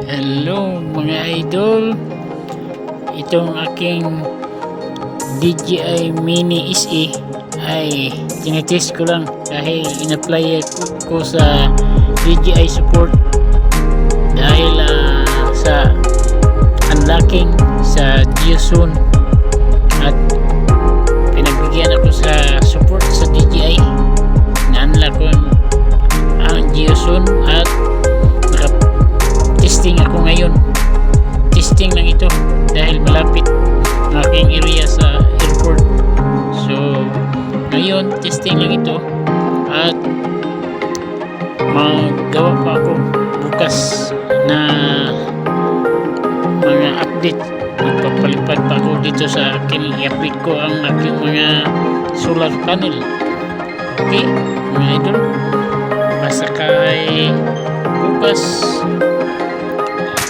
Hello mga idol, itong aking DJI Mini SE ay tinitest ko lang dahil in-apply ko sa DJI support dahil sa unlocking sa GeoZone at pinagbigyan ako sa support sa DJI na unlock ko ang GeoZone at testing ako ngayon. Testing lang ito dahil malapit ang aking area sa airport. So ngayon testing lang ito at magawa pa ako bukas na mga update. Magpapalipad pa ako dito sa akin, i-update ko ang aking mga solar panel. Okay mga idol, basta kay bukas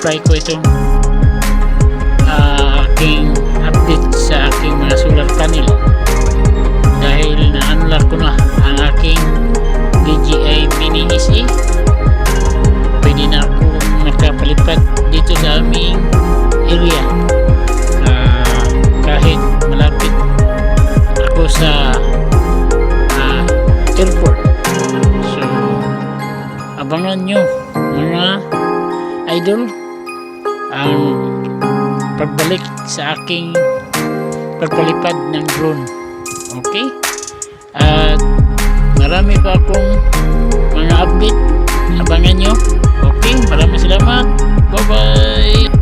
try ko itong aking update sa aking mga solar panel dahil na-unlock ko na ang aking DJI Mini SE. Pwede na ako nakapalipad dito sa aming area kahit malapit ako sa airport. So abangan nyo mga idol ang pagbalik sa aking pagpalipad ng drone. Okay, at marami pa akong mga update, abangan nyo. Okay, maraming salamat, bye bye.